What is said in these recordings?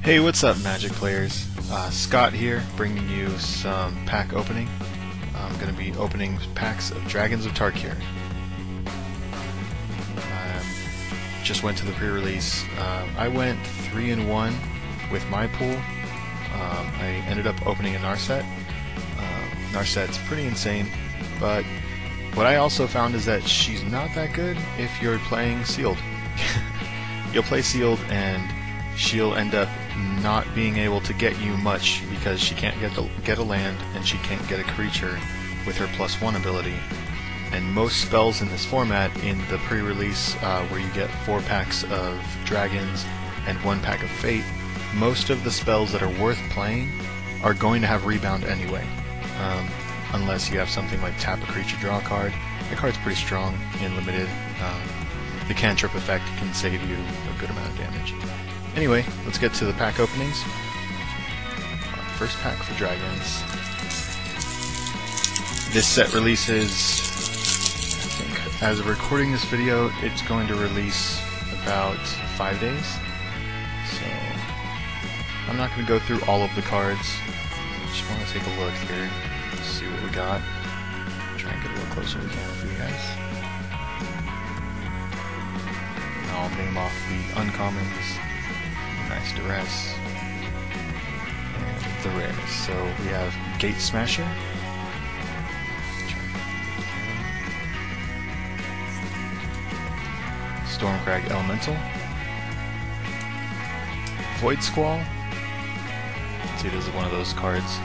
Hey, what's up, Magic players? Skott here, bringing you some pack opening. I'm going to be opening packs of Dragons of Tarkir. Just went to the pre-release. I went 3-1 with my pool. I ended up opening a Narset. Narset's pretty insane, but what I also found is that she's not that good if you're playing sealed. You'll play sealed and she'll end up not being able to get you much because she can't get a land and she can't get a creature with her +1 ability. And most spells in this format, in the pre-release where you get 4 packs of dragons and 1 pack of fate, most of the spells that are worth playing are going to have rebound anyway. Unless you have something like tap a creature, draw a card. The card's pretty strong in limited. The cantrip effect can save you a good amount of damage. Anyway, let's get to the pack openings. First pack for dragons. This set releases, I think, as of recording this video, it's going to release about 5 days. So, I'm not going to go through all of the cards. Just want to take a look here, see what we got. Try and get a little closer we can for you guys. And I'll name off the uncommons. Nice Terese, and the rares. So we have Gate Smasher, Stormcrag Elemental, Void Squall. See, this is one of those cards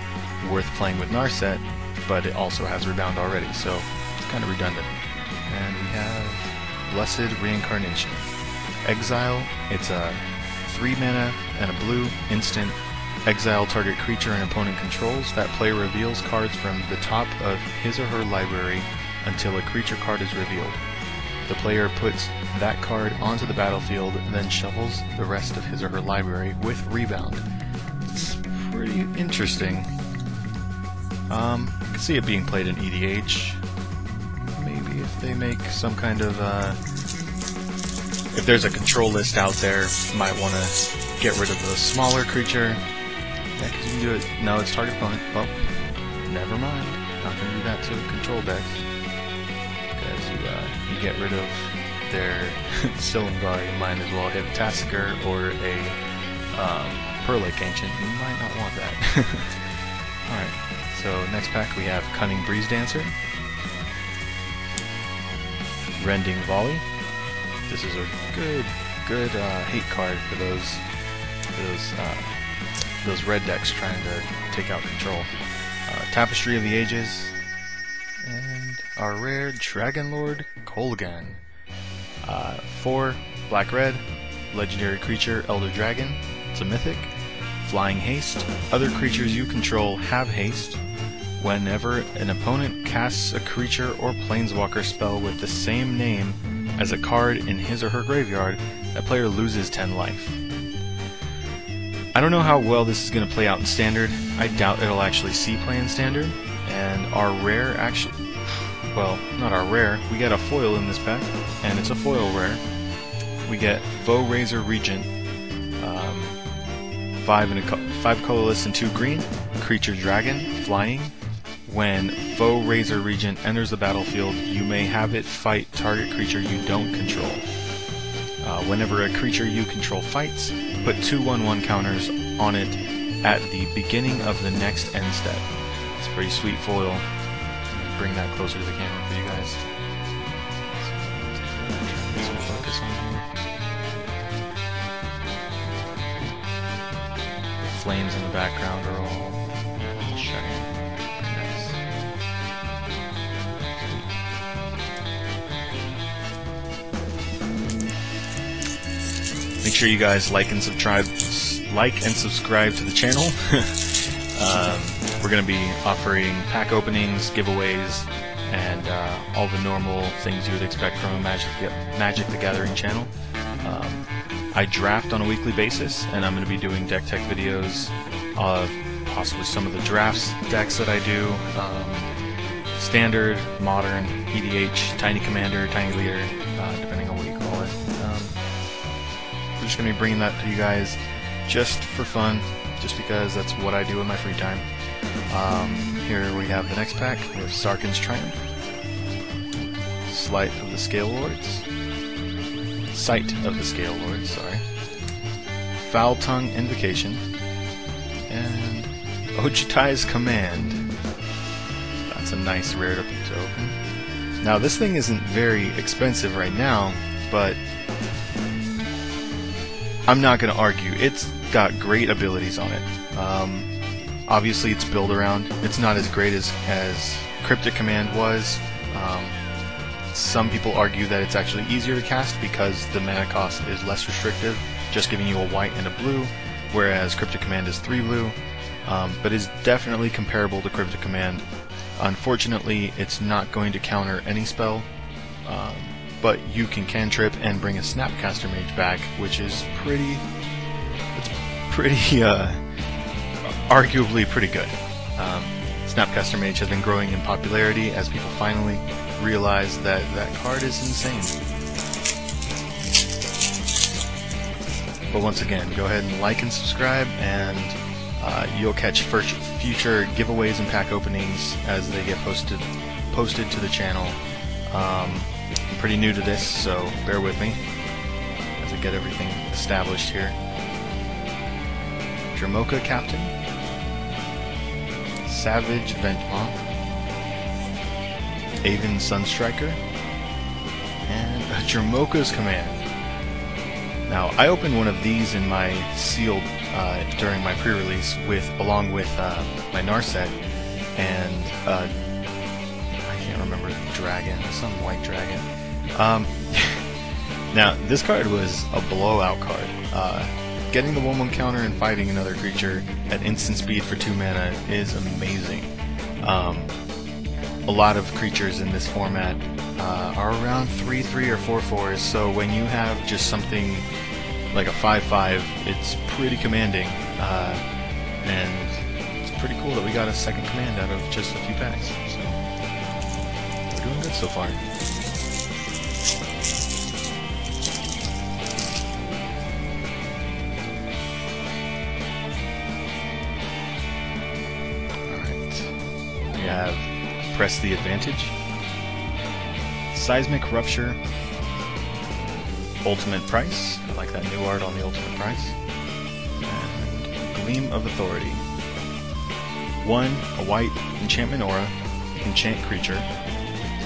worth playing with Narset, but it also has rebound already, so it's kind of redundant. And we have Blessed Reincarnation. Exile, it's a 3 mana and a blue instant. Exile target creature and opponent controls. That player reveals cards from the top of his or her library until a creature card is revealed. The player puts that card onto the battlefield and then shuffles the rest of his or her library with rebound. It's pretty interesting. I can see it being played in EDH. Maybe if they make some kind of if there's a control list out there, you might want to get rid of the smaller creature. Yeah, because you can do it. No, it's target opponent. Well, never mind. Not going to do that to a control deck. Because you get rid of their Silumgar, you might as well hit a Tasker or a Perlake Ancient. You might not want that. Alright, so next pack we have Cunning Breeze Dancer, Rending Volley. This is a good hate card for those red decks trying to take out control. Tapestry of the Ages, and our rare Dragonlord Kolgan. 4 black-red, legendary creature Elder Dragon. It's a mythic. Flying haste. Other creatures you control have haste. Whenever an opponent casts a creature or planeswalker spell with the same name as a card in his or her graveyard, that player loses 10 life. I don't know how well this is going to play out in Standard. I doubt it'll actually see play in Standard. And our rare actually... well, not our rare. We get a foil in this pack, and it's a foil rare. We get Foe Razor Regent. 5 colorless and 2 green. Creature Dragon, flying. When Foe Razor Regent enters the battlefield, you may have it fight target creature you don't control. Whenever a creature you control fights, put 2 1/1 counters on it at the beginning of the next end step. It's a pretty sweet foil. Bring that closer to the camera for you guys. Get some focus on here. The flames in the background are all shiny. Make sure you guys like and subscribe to the channel. We're going to be offering pack openings, giveaways, and all the normal things you would expect from a Magic the Gathering channel. I draft on a weekly basis, and I'm going to be doing deck tech videos of possibly some of the drafts decks that I do. Standard, Modern, EDH, Tiny Commander, Tiny Leader, depending on what you call it. We're just going to be bringing that to you guys. just for fun, just because that's what I do in my free time. Here we have the next pack. We have Sarkhan's Triumph, Sight of the Scale Lords, sorry, Foul Tongue Invocation, and Ojutai's Command. That's a nice rare to open. Now this thing isn't very expensive right now, but I'm not going to argue. It's got great abilities on it. Obviously it's build around. It's not as great as Cryptic Command was. Some people argue that it's actually easier to cast because the mana cost is less restrictive, just giving you a white and a blue, whereas Cryptic Command is 3 blue, but is definitely comparable to Cryptic Command. Unfortunately, it's not going to counter any spell, but you can cantrip and bring a Snapcaster Mage back, which is arguably pretty good. Snapcaster Mage has been growing in popularity as people finally realize that that card is insane. But once again, go ahead and like and subscribe, and you'll catch future giveaways and pack openings as they get posted to the channel. I'm pretty new to this, so bear with me as I get everything established here. Dramoka Captain, Savage Ventmaw, Aven Sunstriker, and Dramoka's Command. Now, I opened one of these in my sealed during my pre-release along with my Narset, and I can't remember the dragon, some white dragon. Now, this card was a blowout card. Getting the 1/1 counter and fighting another creature at instant speed for 2 mana is amazing. A lot of creatures in this format are around 3/3 or 4/4s, so when you have just something like a 5/5, it's pretty commanding, and it's pretty cool that we got a second command out of just a few packs. So we're doing good so far. Alright, we have Press the Advantage, Seismic Rupture, Ultimate Price, I like that new art on the Ultimate Price, and Gleam of Authority. 1, a white enchantment aura, enchant creature.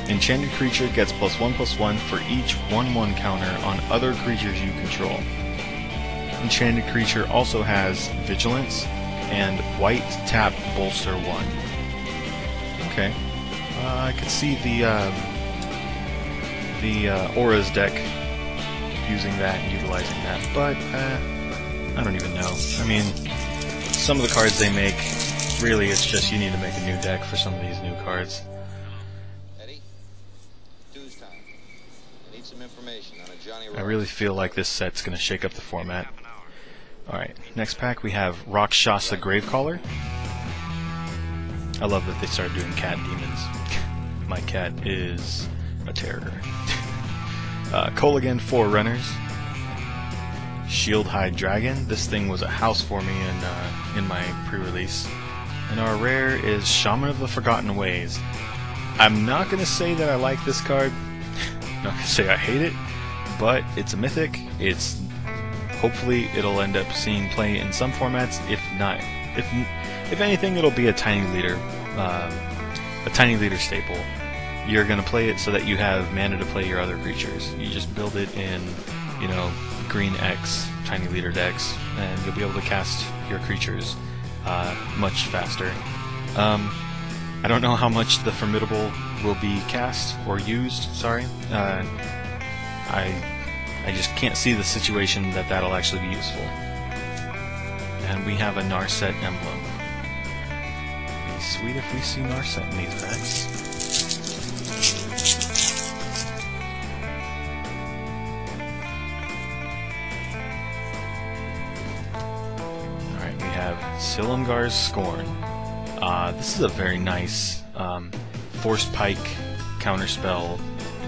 Enchanted creature gets +1/+1 for each 1/1 counter on other creatures you control. Enchanted creature also has Vigilance and white tap bolster 1. Okay, I could see the Auras deck using that and utilizing that, but I don't even know. I mean, some of the cards they make, really it's just you need to make a new deck for some of these new cards. Eddie, dues time. I need some information on a Johnny I really feel like this set's going to shake up the format. Alright, next pack we have Rakshasa Gravecaller. I love that they started doing cat demons. My cat is a terror. Kolaghan Forerunners, Shieldhide Dragon. This thing was a house for me in my pre-release. And our rare is Shaman of the Forgotten Ways. I'm not going to say that I like this card. I'm not going to say I hate it, but it's a mythic. Hopefully it'll end up seeing play in some formats. If not, if anything, it'll be a tiny leader staple. You're going to play it so that you have mana to play your other creatures. You just build it in, you know, green X tiny leader decks, and you'll be able to cast your creatures much faster. I don't know how much the Formidable will be cast or used. Sorry, I just can't see the situation that that'll actually be useful. And we have a Narset emblem. It'd be sweet if we see Narset in these packs. Silumgar's Scorn. This is a very nice Force Pike counterspell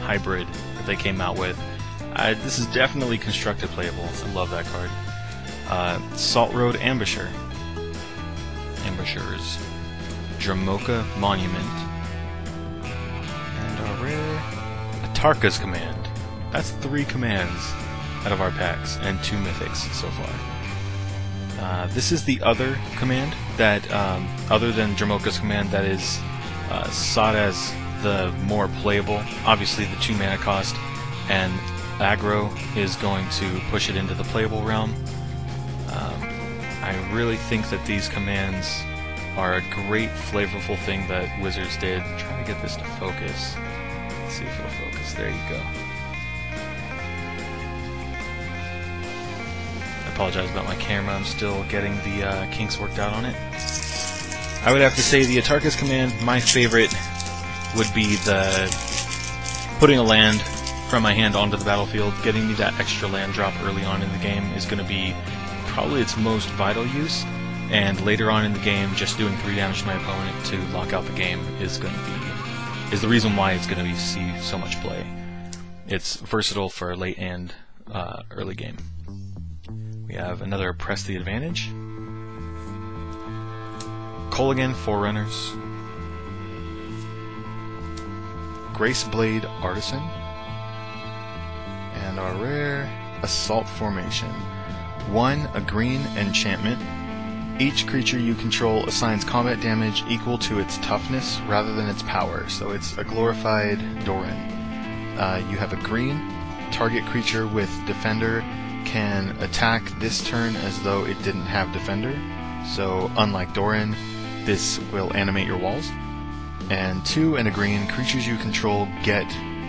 hybrid that they came out with. This is definitely constructed playable. I love that card. Salt Road Ambusher. Ambushers. Dramoka Monument. And our rare, a Tarka's Command. That's 3 commands out of our packs, and 2 mythics so far. This is the other command that, other than Dramoka's command, that is sought as the more playable. Obviously the 2 mana cost and aggro is going to push it into the playable realm. I really think that these commands are a great flavorful thing that Wizards did. I'm trying to get this to focus. Let's see if it'll focus. There you go. I apologize about my camera. I'm still getting the kinks worked out on it. I would have to say the Atarka's command, my favorite would be the putting a land from my hand onto the battlefield. Getting me that extra land drop early on in the game is going to be probably its most vital use, and later on in the game just doing 3 damage to my opponent to lock out the game is the reason why it's going to see so much play. It's versatile for late and early game. We have another Press the Advantage. Kolaghan Forerunners. Graceblade Artisan. And our rare Assault Formation. 1, a green enchantment. Each creature you control assigns combat damage equal to its toughness rather than its power, so it's a glorified Doran. You have a green. Target creature with Defender can attack this turn as though it didn't have Defender, so unlike Doran, this will animate your walls. And 2 and a green, creatures you control get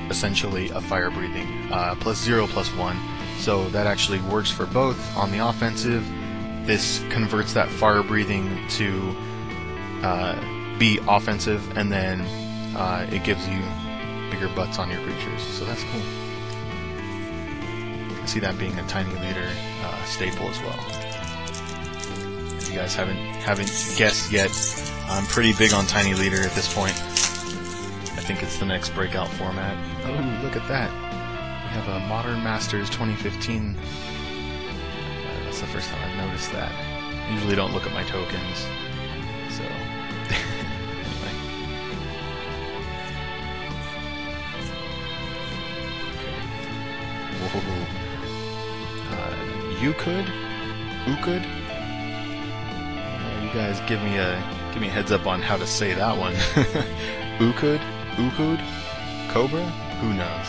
essentially a fire breathing, +0, +1, so that actually works for both. On the offensive, this converts that fire breathing to be offensive, and then it gives you bigger butts on your creatures, so that's cool. I see that being a Tiny Leader staple as well. If you guys haven't guessed yet, I'm pretty big on Tiny Leader at this point. I think it's the next breakout format. Oh, look at that. We have a Modern Masters 2015. That's the first time I've noticed that. I usually don't look at my tokens, so anyway. Whoa. Ukud? You guys give me a heads up on how to say that one. Ukud? Cobra? Who knows?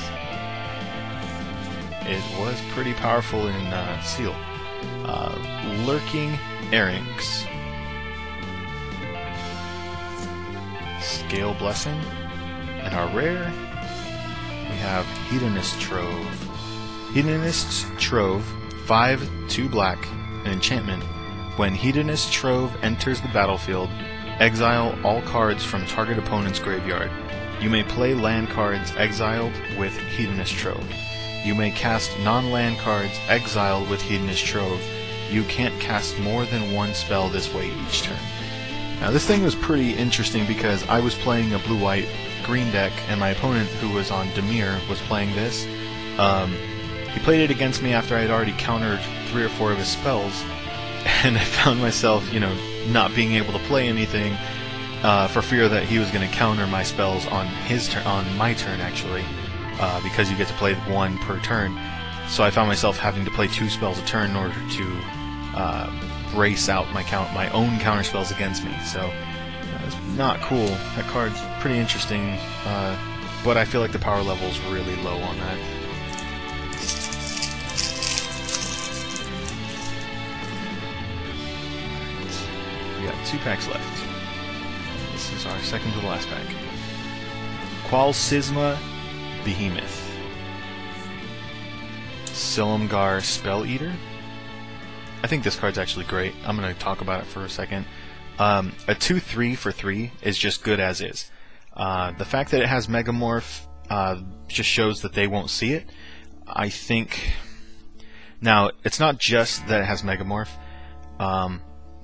It was pretty powerful in Seal. Lurking Errinx. Scale Blessing. And our rare, we have Hedonist Trove. Hedonist Trove, 5, 2 black, an enchantment. When Hedonist Trove enters the battlefield, exile all cards from target opponent's graveyard. You may play land cards exiled with Hedonist Trove. You may cast non-land cards exiled with Hedonist Trove. You can't cast more than 1 spell this way each turn. Now this thing was pretty interesting because I was playing a blue-white green deck, and my opponent, who was on Dimir, was playing this. He played it against me after I had already countered 3 or 4 of his spells, and I found myself, not being able to play anything for fear that he was going to counter my spells on his turn, on my turn actually, because you get to play 1 per turn. So I found myself having to play 2 spells a turn in order to brace out my own counter spells against me. So it's not cool. That card's pretty interesting, but I feel like the power level's really low on that. We got 2 packs left. This is our second to the last pack. Qualsisma Behemoth. Silumgar Spell Eater. I think this card's actually great. I'm going to talk about it for a second. A 2/3 for 3 is just good as is. The fact that it has Megamorph just shows that they won't see it. I think... Now, it's not just that it has Megamorph.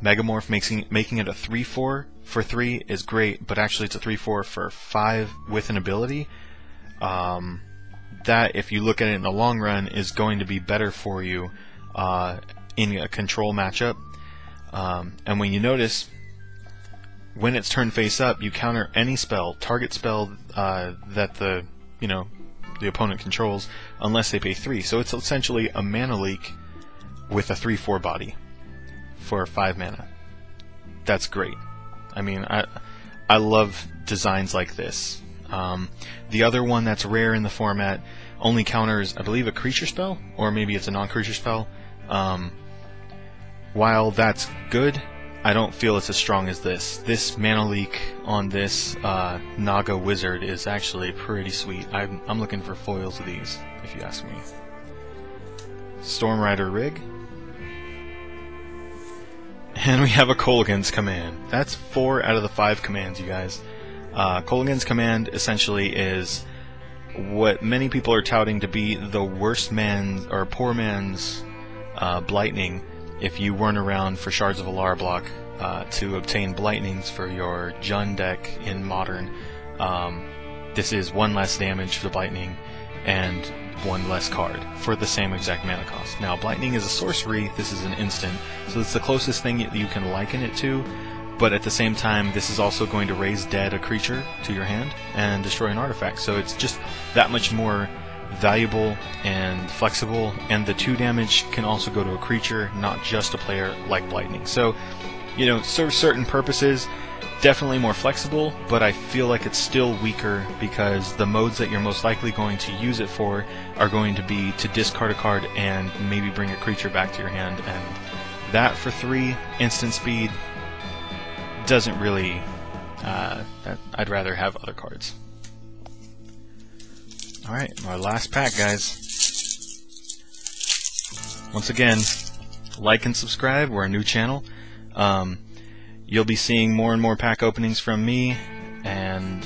Megamorph making it a 3/4 for 3 is great, but actually it's a 3/4 for 5 with an ability. That, if you look at it in the long run, is going to be better for you in a control matchup. And when you notice, when it's turned face up, you counter any spell, target spell that the opponent controls, unless they pay 3. So it's essentially a mana leak with a 3/4 body for 5 mana. That's great. I mean, I love designs like this. The other one that's rare in the format only counters, I believe, a creature spell, or maybe it's a non-creature spell. While that's good, I don't feel it's as strong as this. This mana leak on this Naga Wizard is actually pretty sweet. I'm looking for foils of these, if you ask me. Storm Rider Rig. And we have a Kolaghan's Command. That's 4 out of the 5 commands, you guys. Kolaghan's Command essentially is what many people are touting to be the worst man's, or poor man's, Blightning, if you weren't around for Shards of Alara block to obtain Blightnings for your Jund deck in Modern. This is 1 less damage for the Blightning and 1 less card for the same exact mana cost. Now, Blightning is a sorcery, this is an instant, so it's the closest thing you can liken it to, but at the same time, this is also going to raise dead a creature to your hand and destroy an artifact, so it's just that much more valuable and flexible, and the 2 damage can also go to a creature, not just a player like Blightning. So, serves certain purposes, definitely more flexible, but I feel like it's still weaker because the modes that you're most likely going to use it for are going to be to discard a card and maybe bring a creature back to your hand, and that for 3 instant speed doesn't really, I'd rather have other cards. Alright, our last pack, guys. Once again, like and subscribe. We're a new channel. You'll be seeing more and more pack openings from me, and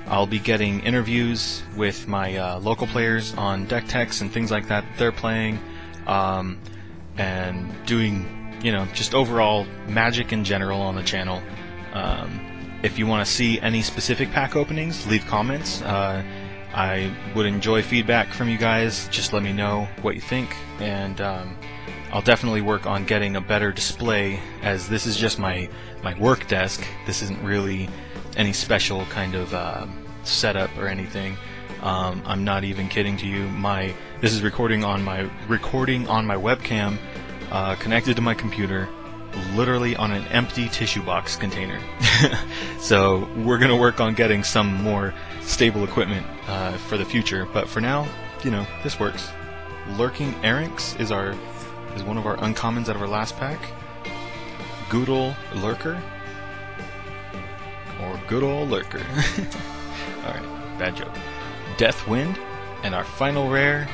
I'll be getting interviews with my local players on deck techs and things like that they're playing, and doing, just overall Magic in general on the channel. If you want to see any specific pack openings, leave comments. I would enjoy feedback from you guys. Just let me know what you think, and I'll definitely work on getting a better display, as this is just my work desk. This isn't really any special kind of setup or anything. I'm not even kidding to you. This is recording on my webcam, connected to my computer, literally on an empty tissue box container. So we're gonna work on getting some more stable equipment for the future, but for now, this works. Lurking Erranx is one of our uncommons out of our last pack. Good ol' Lurker, or Good ol' Lurker. Alright, bad joke. Deathwind, and our final rare,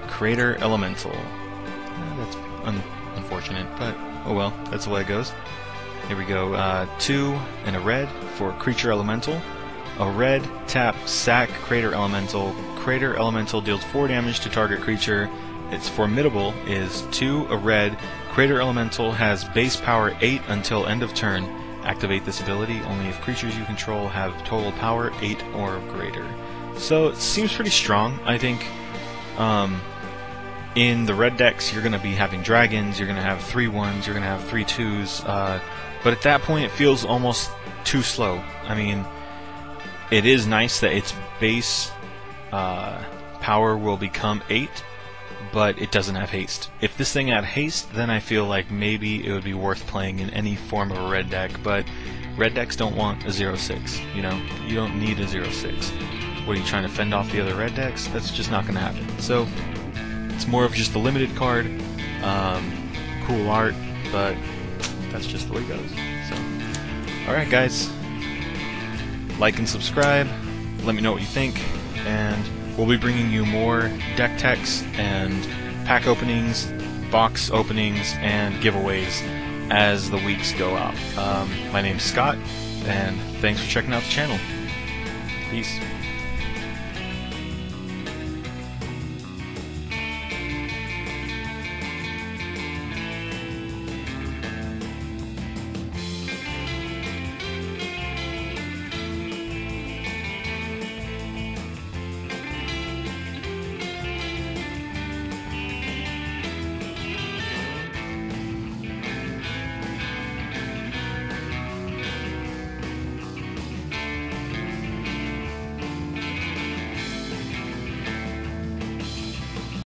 Crater Elemental. That's unfortunate, but oh well, that's the way it goes. Here we go, 2 and a red for Creature Elemental. A red, tap, sack, Crater Elemental. Crater Elemental deals 4 damage to target creature. Its formidable is 2, a red. Crater Elemental has base power 8 until end of turn. Activate this ability only if creatures you control have total power 8 or greater. So it seems pretty strong. I think in the red decks you're going to be having dragons, you're going to have 3/1s, you're going to have 3/2s, but at that point it feels almost too slow. I mean, it is nice that its base power will become 8, but it doesn't have haste. If this thing had haste, then I feel like maybe it would be worth playing in any form of a red deck, but red decks don't want a 0/6, you don't need a 0/6. What, are you trying to fend off the other red decks? That's just not going to happen. So it's more of just a limited card, cool art, but that's just the way it goes. So, alright guys, like and subscribe, let me know what you think, and we'll be bringing you more deck techs and pack openings, box openings, and giveaways as the weeks go out. My name's Scott, and thanks for checking out the channel. Peace.